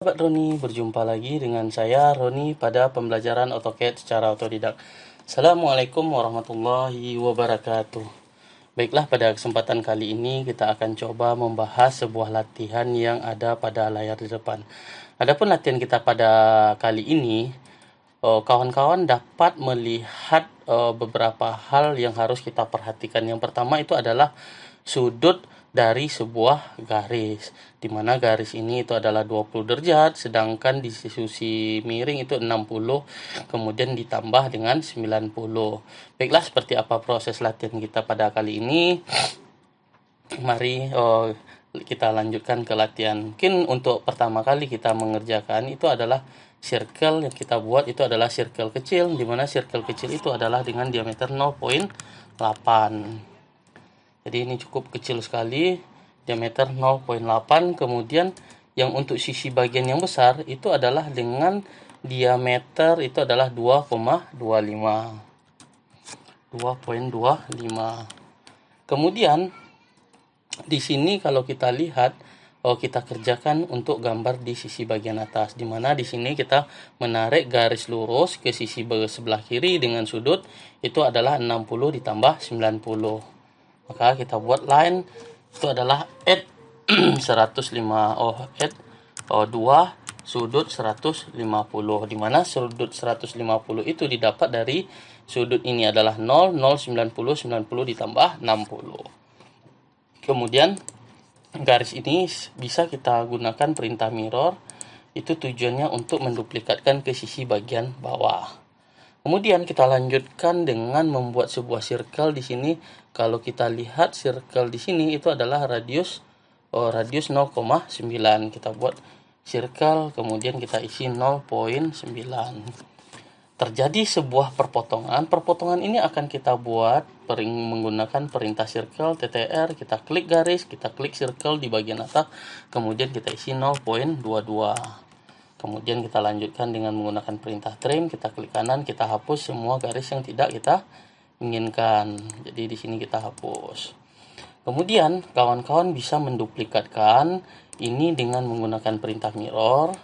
Sahabat Roni, berjumpa lagi dengan saya Roni pada pembelajaran AutoCAD secara otodidak. Assalamualaikum warahmatullahi wabarakatuh. Baiklah, pada kesempatan kali ini kita akan coba membahas sebuah latihan yang ada pada layar di depan. Adapun latihan kita pada kali ini, kawan-kawan dapat melihat beberapa hal yang harus kita perhatikan. Yang pertama itu adalah sudut dari sebuah garis, di mana garis ini itu adalah 20 derajat, sedangkan di sisi miring itu 60, kemudian ditambah dengan 90. Baiklah, seperti apa proses latihan kita pada kali ini? Mari kita lanjutkan ke latihan. Mungkin untuk pertama kali kita mengerjakan itu adalah circle yang kita buat itu adalah circle kecil, di mana circle kecil itu adalah dengan diameter 0,8. Jadi ini cukup kecil sekali, diameter 0,8. Kemudian yang untuk sisi bagian yang besar itu adalah dengan diameter itu adalah 2,25. Kemudian di sini kalau kita lihat, kita kerjakan untuk gambar di sisi bagian atas, di mana di sini kita menarik garis lurus ke sisi sebelah kiri dengan sudut itu adalah 60 ditambah 90. Maka kita buat line itu adalah add 2 sudut 150, di mana sudut 150 itu didapat dari sudut ini adalah 0, 90 ditambah 60. Kemudian garis ini bisa kita gunakan perintah mirror, itu tujuannya untuk menduplikatkan ke sisi bagian bawah. Kemudian kita lanjutkan dengan membuat sebuah circle di sini. Kalau kita lihat circle di sini itu adalah radius 0,9. Kita buat circle, kemudian kita isi 0,9. Terjadi sebuah perpotongan. Perpotongan ini akan kita buat menggunakan perintah circle TTR. Kita klik garis, kita klik circle di bagian atas, kemudian kita isi 0,22. Kemudian kita lanjutkan dengan menggunakan perintah trim, kita klik kanan, kita hapus semua garis yang tidak kita inginkan. Jadi di sini kita hapus. Kemudian kawan-kawan bisa menduplikatkan ini dengan menggunakan perintah mirror.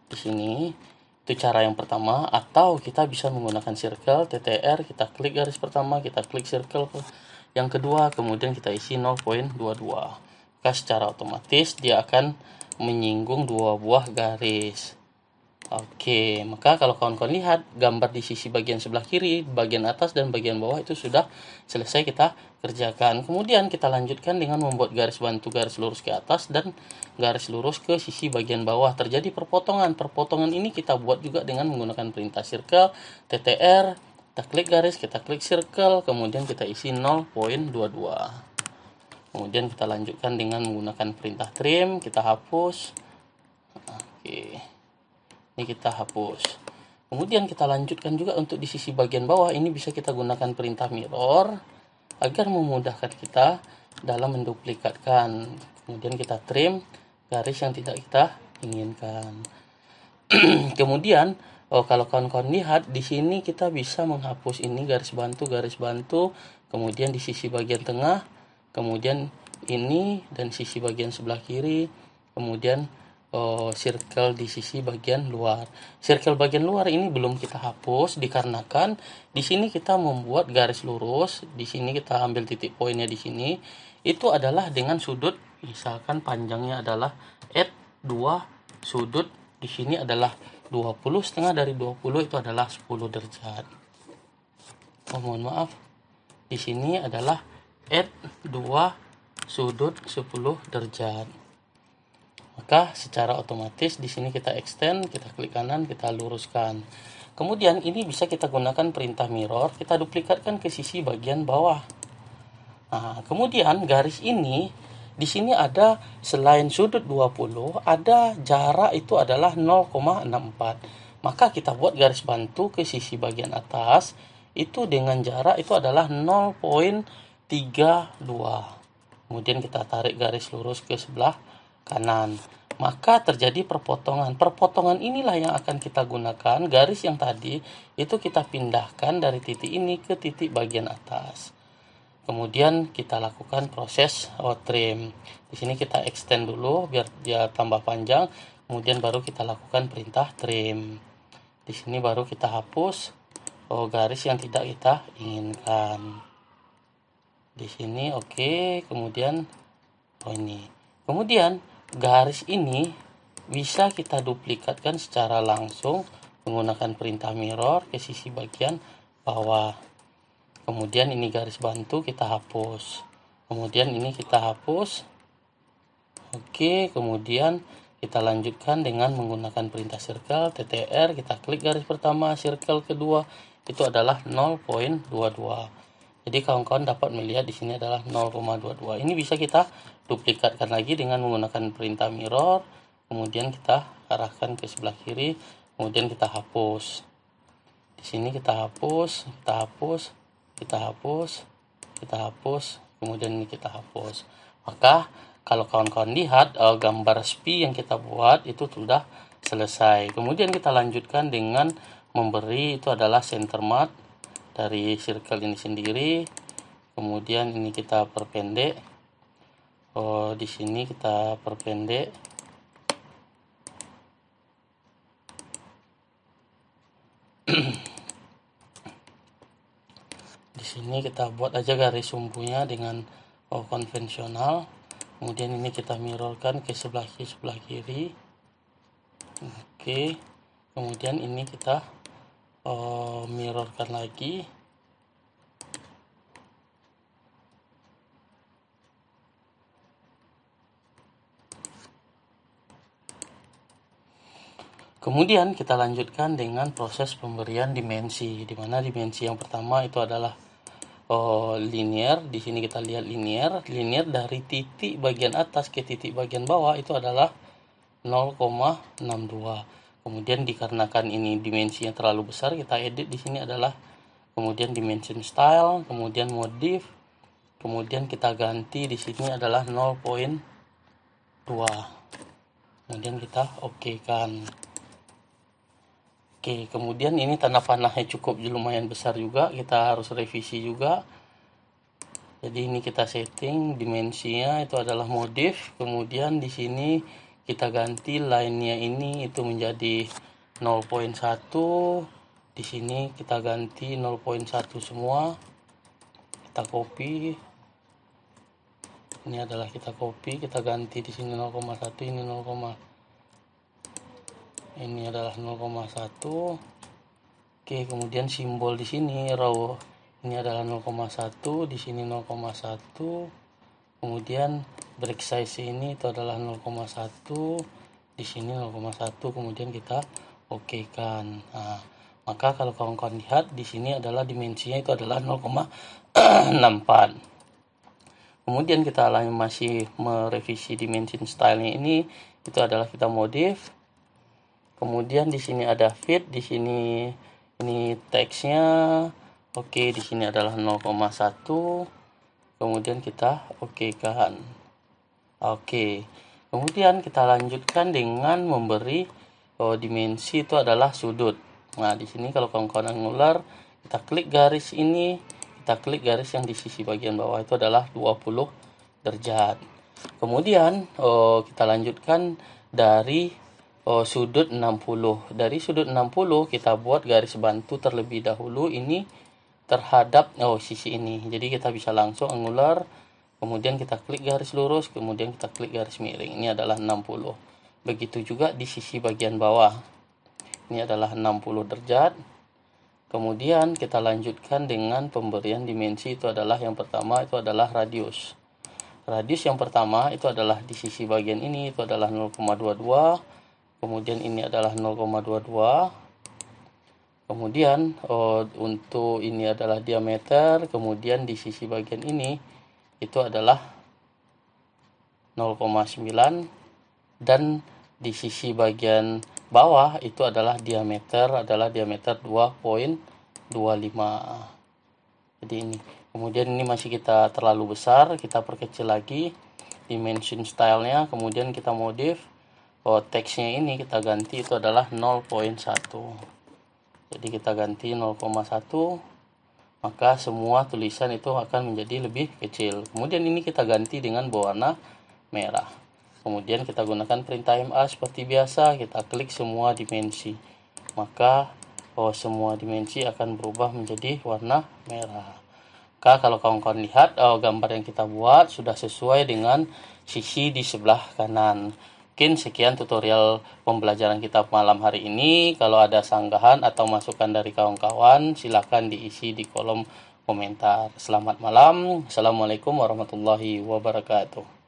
Di sini itu cara yang pertama, atau kita bisa menggunakan circle TTR, kita klik garis pertama, kita klik circle yang kedua, kemudian kita isi 0,22. Maka secara otomatis dia akan menyinggung dua buah garis. Oke, maka kalau kawan-kawan lihat gambar di sisi bagian sebelah kiri, bagian atas dan bagian bawah itu sudah selesai kita kerjakan. Kemudian kita lanjutkan dengan membuat garis bantu, garis lurus ke atas dan garis lurus ke sisi bagian bawah. Terjadi perpotongan. Perpotongan ini kita buat juga dengan menggunakan perintah circle TTR. Kita klik garis, kita klik circle, kemudian kita isi 0,22. Kemudian kita lanjutkan dengan menggunakan perintah trim, kita hapus. Oke. Ini kita hapus. Kemudian kita lanjutkan juga untuk di sisi bagian bawah, ini bisa kita gunakan perintah mirror agar memudahkan kita dalam menduplikatkan. Kemudian kita trim garis yang tidak kita inginkan. Kemudian kalau kawan-kawan lihat di sini kita bisa menghapus ini garis bantu, kemudian di sisi bagian tengah, kemudian ini dan sisi bagian sebelah kiri, kemudian circle di sisi bagian luar. Circle bagian luar ini belum kita hapus dikarenakan di sini kita membuat garis lurus. Di sini kita ambil titik poinnya di sini. Itu adalah dengan sudut, misalkan panjangnya adalah 2 sudut di sini adalah 20, setengah dari 20 itu adalah 10 derajat. Mohon maaf. Di sini adalah 2 sudut 10 derajat. Maka secara otomatis di sini kita extend, kita klik kanan, kita luruskan. Kemudian ini bisa kita gunakan perintah mirror, kita duplikatkan ke sisi bagian bawah. Nah, kemudian garis ini di sini ada selain sudut 20, ada jarak itu adalah 0,64. Maka kita buat garis bantu ke sisi bagian atas itu dengan jarak itu adalah 0,32. Kemudian kita tarik garis lurus ke sebelah kanan. Maka terjadi perpotongan. Perpotongan inilah yang akan kita gunakan. Garis yang tadi itu kita pindahkan dari titik ini ke titik bagian atas. Kemudian kita lakukan proses trim. Di sini kita extend dulu biar dia tambah panjang. kemudian baru kita lakukan perintah trim. Di sini baru kita hapus garis yang tidak kita inginkan. Di sini oke, kemudian ini. Kemudian garis ini bisa kita duplikatkan secara langsung menggunakan perintah mirror ke sisi bagian bawah. Kemudian ini garis bantu kita hapus. Kemudian ini kita hapus. Oke, kemudian kita lanjutkan dengan menggunakan perintah circle TTR. Kita klik garis pertama, circle kedua itu adalah 0.22. Jadi kawan-kawan dapat melihat di sini adalah 0,22. Ini bisa kita duplikatkan lagi dengan menggunakan perintah mirror. Kemudian kita arahkan ke sebelah kiri, kemudian kita hapus. Di sini kita hapus, kita hapus, kita hapus, kita hapus, kemudian ini kita hapus. Maka kalau kawan-kawan lihat gambar SPI yang kita buat itu sudah selesai. Kemudian kita lanjutkan dengan memberi itu adalah center mat dari circle ini sendiri. Kemudian ini kita perpendek. Di sini kita perpendek. Di sini kita buat aja garis sumbunya dengan konvensional. Kemudian ini kita mirrorkan ke sebelah kiri. Oke. Kemudian ini kita mirrorkan lagi. Kemudian kita lanjutkan dengan proses pemberian dimensi, di mana dimensi yang pertama itu adalah linear. Di sini kita lihat linear dari titik bagian atas ke titik bagian bawah itu adalah 0,62. Kemudian dikarenakan ini dimensinya terlalu besar, kita edit di sini adalah kemudian dimension style, kemudian modif, kemudian kita ganti di sini adalah 0.2. Kemudian kita oke kan. Oke, kemudian ini tanda panahnya cukup lumayan besar juga, kita harus revisi juga. Jadi ini kita setting dimensinya itu adalah modif, kemudian di sini kita ganti line-nya ini itu menjadi 0.1. Di sini kita ganti 0.1 semua. Kita copy. Ini adalah kita copy, kita ganti di sini 0,1, ini 0, ini adalah 0,1. Oke, kemudian simbol di sini row ini adalah 0,1, di sini 0,1. Kemudian break size ini itu adalah 0,1, di sini 0,1. Kemudian kita oke kan. Nah, maka kalau kawan-kawan lihat di sini adalah dimensinya itu adalah 0,64. Kemudian kita masih merevisi dimension style-nya ini itu adalah kita modif. Kemudian di sini ada fit, di sini ini teksnya. Oke, di sini adalah 0,1. Kemudian kita oke kan. Oke. Kemudian kita lanjutkan dengan memberi dimensi itu adalah sudut. Nah, di sini kalau kawan-kawan angular, kita klik garis ini, kita klik garis yang di sisi bagian bawah itu adalah 20 derajat. Kemudian kita lanjutkan dari sudut 60. Dari sudut 60 kita buat garis bantu terlebih dahulu ini terhadap sisi ini. Jadi kita bisa langsung angular, kemudian kita klik garis lurus, kemudian kita klik garis miring. Ini adalah 60. Begitu juga di sisi bagian bawah. Ini adalah 60 derajat. Kemudian kita lanjutkan dengan pemberian dimensi itu adalah yang pertama itu adalah radius. Radius yang pertama itu adalah di sisi bagian ini itu adalah 0,22. Kemudian ini adalah 0,22. Kemudian untuk ini adalah diameter. Kemudian di sisi bagian ini itu adalah 0,9. Dan di sisi bagian bawah itu adalah diameter 2.25. Jadi ini. Kemudian ini masih kita terlalu besar, kita perkecil lagi dimension style-nya. Kemudian kita modif. Teksnya ini kita ganti itu adalah 0.1. Jadi kita ganti 0,1, maka semua tulisan itu akan menjadi lebih kecil. Kemudian ini kita ganti dengan berwarna merah. Kemudian kita gunakan perintah MA seperti biasa, kita klik semua dimensi. Maka semua dimensi akan berubah menjadi warna merah. Maka kalau kawan-kawan lihat gambar yang kita buat sudah sesuai dengan sisi di sebelah kanan. Mungkin sekian tutorial pembelajaran kita malam hari ini. Kalau ada sanggahan atau masukan dari kawan-kawan, silakan diisi di kolom komentar. Selamat malam. Assalamualaikum warahmatullahi wabarakatuh.